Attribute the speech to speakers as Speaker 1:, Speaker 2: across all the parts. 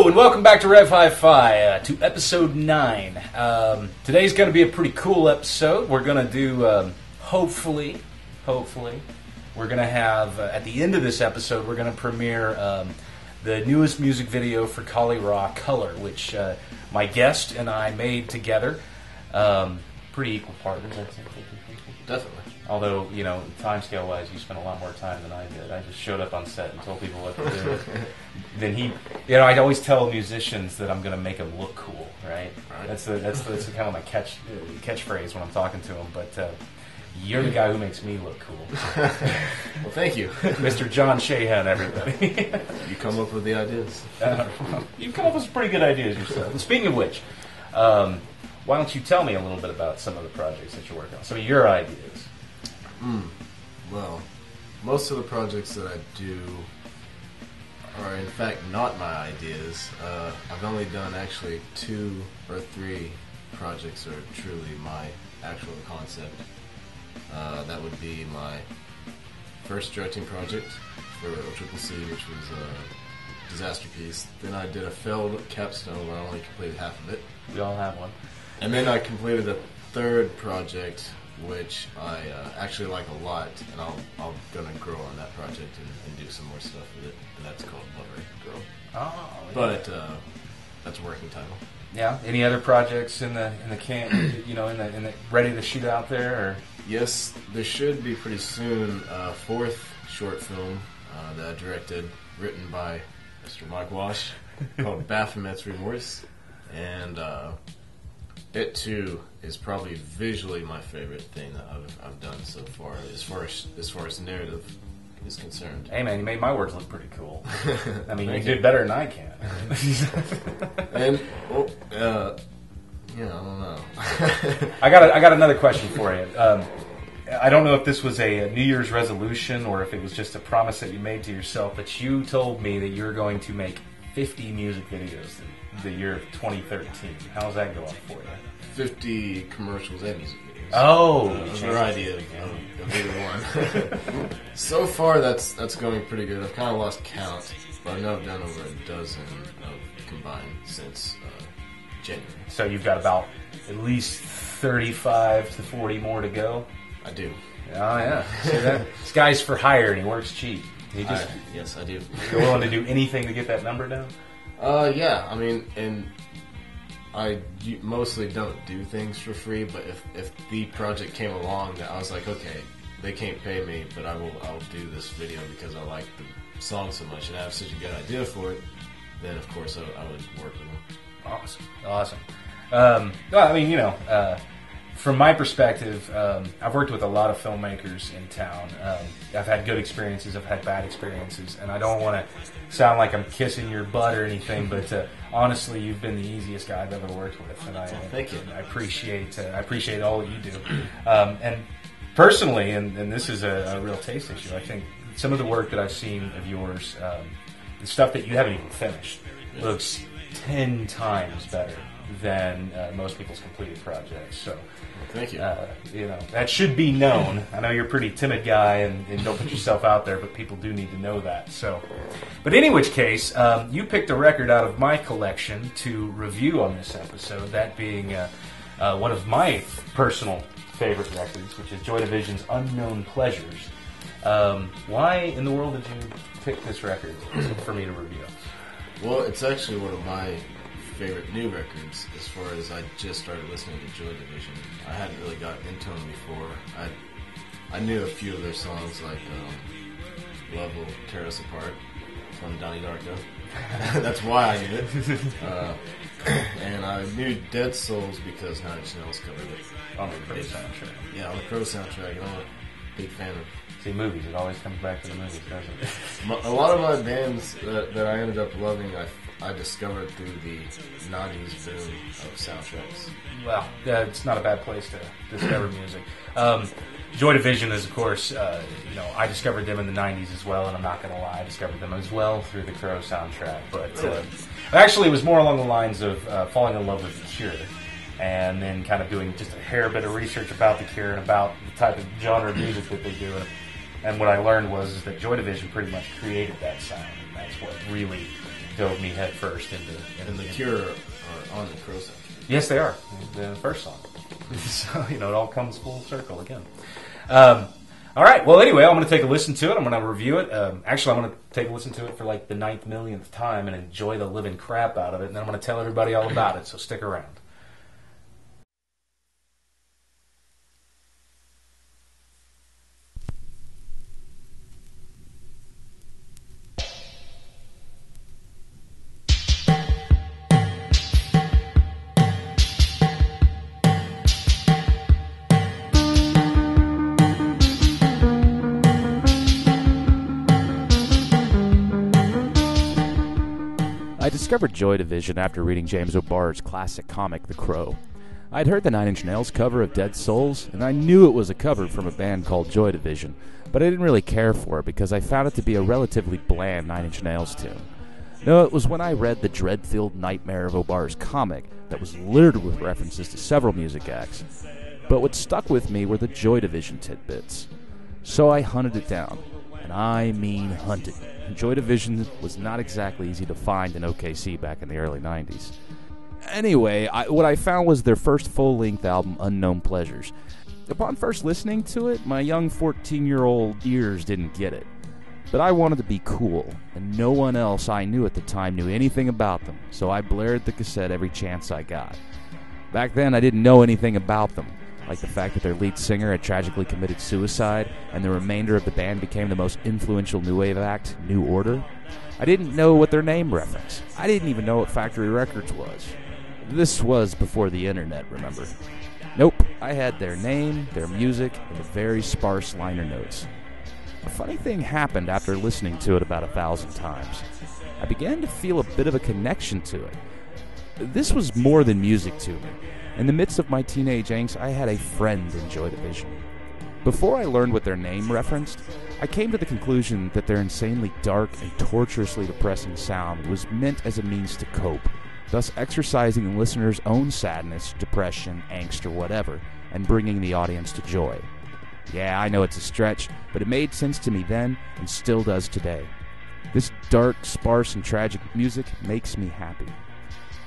Speaker 1: and welcome back to Rev Hi-Fi, to episode 9. Today's going to be a pretty cool episode. We're going to do, hopefully, we're going to have, at the end of this episode, we're going to premiere the newest music video for Kali Ra, Color, which my guest and I made together. Pretty equal partners, I think.
Speaker 2: Definitely.
Speaker 1: Although, you know, time scale wise, you spent a lot more time than I did. I just showed up on set and told people what to do. Then he, you know, I'd always tell musicians that I'm going to make them look cool, right? That's kind of my catchphrase when I'm talking to them. But you're the guy who makes me look cool.
Speaker 2: Well, thank you,
Speaker 1: Mr. Jon Shahan, everybody.
Speaker 2: You come up with the ideas.
Speaker 1: You've come up with some pretty good ideas yourself. And speaking of which, why don't you tell me a little bit about some of the projects that you're working on, some of your ideas.
Speaker 2: Well, most of the projects that I do are in fact not my ideas. I've only done actually 2 or 3 projects that are truly my actual concept. That would be my first directing project for OCCC, which was a disaster piece. Then I did a failed capstone where I only completed half of it.
Speaker 1: We all have one.
Speaker 2: And then I completed a 3rd project, which I actually like a lot, and I'm gonna grow on that project and do some more stuff with it, and that's called Lover Girl.
Speaker 1: Oh, yeah.
Speaker 2: But that's a working title.
Speaker 1: Yeah. Any other projects in the camp? You know, in the ready to shoot out there? Or?
Speaker 2: Yes, there should be pretty soon a 4th short film that I directed, written by Mr. Mike Wash, called Baphomet's Remorse, and it too is probably visually my favorite thing that I've done so far, as far as narrative is concerned.
Speaker 1: Hey man, you made my words look pretty cool. I mean, you did better than I can.
Speaker 2: And well, I don't know.
Speaker 1: I got another question for you. I don't know if this was a New Year's resolution or if it was just a promise that you made to yourself, but you told me that you're going to make 50 music videos the year of 2013. How's that going for you?
Speaker 2: 50 commercials and music videos.
Speaker 1: Oh,
Speaker 2: variety of either one. So far, that's going pretty good. I've kind of lost count, but I know I've done over a dozen of combined since January. So you've got about at least 35 to 40 more to go? I do.
Speaker 1: Oh, yeah. See that? This guy's for hire and he works cheap.
Speaker 2: Yes, I do.
Speaker 1: You're willing to do anything to get that number down?
Speaker 2: Yeah. I mean, and I mostly don't do things for free, but if the project came along that I was like, okay, they can't pay me, but I'll do this video because I like the song so much and I have such a good idea for it, then of course I would work with them.
Speaker 1: Awesome. Well, I mean, you know, from my perspective, I've worked with a lot of filmmakers in town. I've had good experiences, I've had bad experiences, and I don't want to sound like I'm kissing your butt or anything, but honestly, you've been the easiest guy I've ever worked with, and
Speaker 2: thank you.
Speaker 1: I appreciate all that you do. And personally, and this is a real taste issue, I think some of the work that I've seen of yours, the stuff that you haven't even finished, looks 10 times better than most people's completed projects. So,
Speaker 2: thank you.
Speaker 1: You know, that should be known. I know you're a pretty timid guy and don't put yourself out there, but people do need to know that. So, but in which case, you picked a record out of my collection to review on this episode. That being one of my personal favorite records, which is Joy Division's Unknown Pleasures. Why in the world did you pick this record for me to review?
Speaker 2: Well, it's actually one of my favorite new records as far as I just started listening to Joy Division. I hadn't really gotten into them before. I knew a few of their songs like Love Will Tear Us Apart from Donnie Darko. That's why I knew it. And I knew Dead Souls because Nine Inch Nails covered it.
Speaker 1: On the Crow soundtrack.
Speaker 2: Yeah, on the Crow soundtrack. And I'm a big fan of.
Speaker 1: See, movies. It always comes back to the movies, doesn't it?
Speaker 2: A lot of my bands that I ended up loving, I discovered through the 90s boom of soundtracks.
Speaker 1: Well, it's not a bad place to discover music. Joy Division is, of course, I discovered them in the 90s as well, and I'm not going to lie, I discovered them as well through the Crow soundtrack. But actually, it was more along the lines of falling in love with The Cure, and then kind of doing just a hair bit of research about The Cure and about the type of genre of music that they do. And what I learned was that Joy Division pretty much created that sound, and that's what really dove me head first into.
Speaker 2: And the Cure are on the Crow soundtrack.
Speaker 1: Yes, they are. The first song. So, it all comes full circle again. All right. Well, anyway, I'm going to take a listen to it. I'm going to review it. Actually, I'm going to take a listen to it for like the 9th millionth time and enjoy the living crap out of it. And then I'm going to tell everybody all about it. So stick around.
Speaker 3: I discovered Joy Division after reading James O'Barr's classic comic, The Crow. I'd heard the Nine Inch Nails cover of Dead Souls, and I knew it was a cover from a band called Joy Division, but I didn't really care for it because I found it to be a relatively bland Nine Inch Nails tune. No, it was when I read the dread-filled nightmare of O'Barr's comic that was littered with references to several music acts. But what stuck with me were the Joy Division tidbits. So I hunted it down, and I mean hunted. Joy Division was not exactly easy to find in OKC back in the early 90s. Anyway, what I found was their first full-length album, Unknown Pleasures. Upon first listening to it, my young 14-year-old ears didn't get it. But I wanted to be cool, and no one else I knew at the time knew anything about them, so I blared the cassette every chance I got. Back then, I didn't know anything about them, like the fact that their lead singer had tragically committed suicide, and the remainder of the band became the most influential new wave act, New Order. I didn't know what their name referenced. I didn't even know what Factory Records was. This was before the internet, remember? Nope, I had their name, their music, and the very sparse liner notes. A funny thing happened after listening to it about 1,000 times. I began to feel a bit of a connection to it. This was more than music to me. In the midst of my teenage angst, I had a friend in Joy Division. Before I learned what their name referenced, I came to the conclusion that their insanely dark and torturously depressing sound was meant as a means to cope, thus exercising the listener's own sadness, depression, angst, or whatever, and bringing the audience to joy. Yeah, I know it's a stretch, but it made sense to me then and still does today. This dark, sparse, and tragic music makes me happy.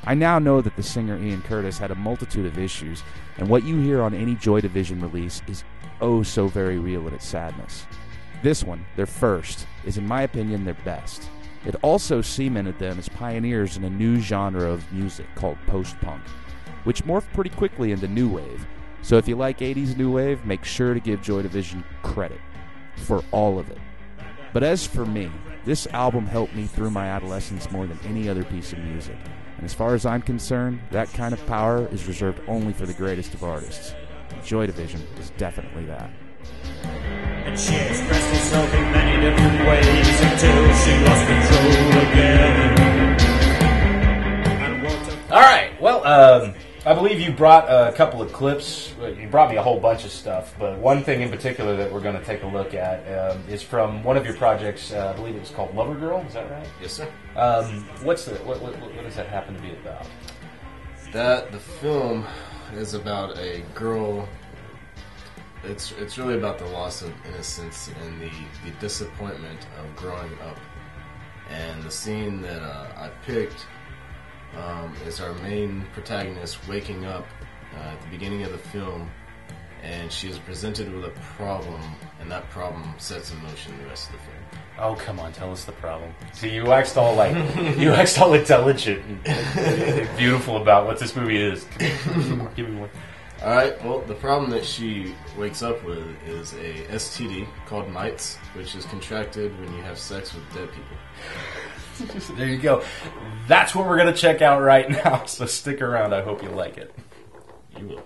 Speaker 3: I now know that the singer Ian Curtis had a multitude of issues, and what you hear on any Joy Division release is oh so very real in its sadness. This one, their first, is in my opinion their best. It also cemented them as pioneers in a new genre of music called post-punk, which morphed pretty quickly into new wave. So if you like 80s new wave, make sure to give Joy Division credit for all of it. But as for me, this album helped me through my adolescence more than any other piece of music. And as far as I'm concerned, that kind of power is reserved only for the greatest of artists. And Joy Division is definitely that.
Speaker 4: And she expressed herself in many different ways until she lost control again.
Speaker 1: All right. Well, I believe you brought a couple of clips. You brought me a whole bunch of stuff, but one thing in particular that we're going to take a look at is from one of your projects. I believe it was called Lover Girl. Is that right?
Speaker 2: Yes, sir.
Speaker 1: What does that happen to be about?
Speaker 2: The film is about a girl. It's really about the loss of innocence and the disappointment of growing up. And the scene that I picked is our main protagonist waking up at the beginning of the film, and she is presented with a problem, and that problem sets in motion the rest of the film.
Speaker 1: Oh, come on, tell us the problem. See, you waxed all intelligent and beautiful about what this movie is. Give me more.
Speaker 2: All right. Well, the problem that she wakes up with is a STD called mites, which is contracted when you have sex with dead people.
Speaker 1: There you go. That's what we're going to check out right now, so stick around. I hope you like it. You will.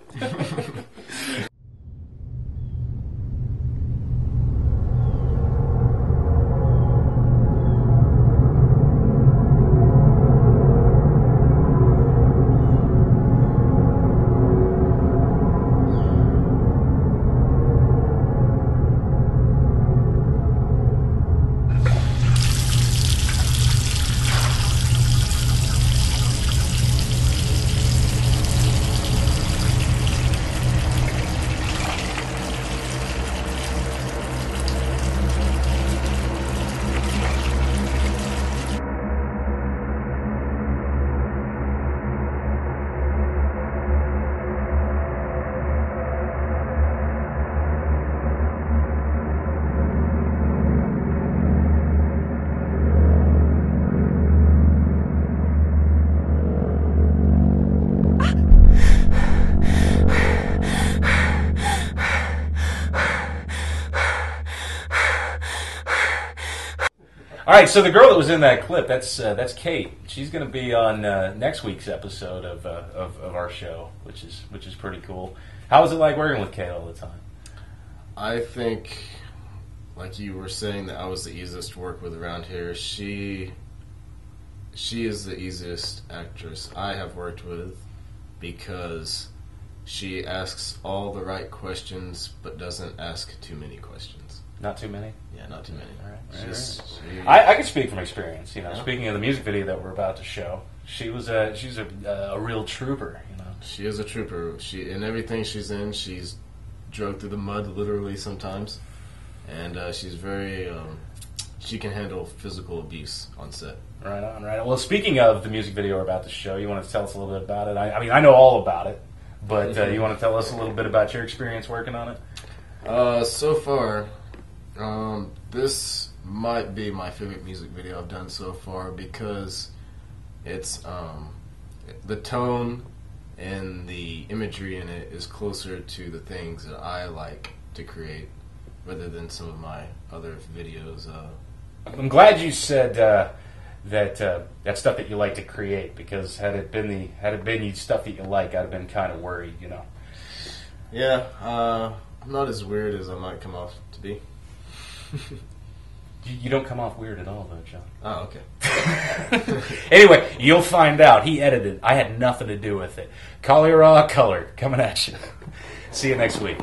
Speaker 1: All right, so the girl that was in that clip, that's Kate. She's going to be on next week's episode of our show, which is pretty cool. How was it like working with Kate all the time?
Speaker 2: I think, like you were saying, that I was the easiest to work with around here. She is the easiest actress I have worked with because she asks all the right questions but doesn't ask too many questions.
Speaker 1: Not too many?
Speaker 2: Yeah, not too many.
Speaker 1: Right. I can speak from experience. Speaking of the music video that we're about to show, she's a real trooper.
Speaker 2: She is a trooper. In everything she's in, she's drug through the mud literally sometimes, and she's very. She can handle physical abuse on set.
Speaker 1: Right on. Well, speaking of the music video we're about to show, you want to tell us a little bit about it? I mean, I know all about it, but you want to tell us a little bit about your experience working on it?
Speaker 2: So far, this might be my favorite music video I've done so far because it's the tone and the imagery in it is closer to the things that I like to create rather than some of my other videos.
Speaker 1: I'm glad you said that stuff that you like to create, because had it been stuff that you like, I'd have been kind of worried,
Speaker 2: Yeah, I'm not as weird as I might come off to be.
Speaker 1: You don't come off weird at all, though, John.
Speaker 2: Oh, okay.
Speaker 1: Anyway, you'll find out. He edited. I had nothing to do with it. Color Raw Color coming at you. See you next week.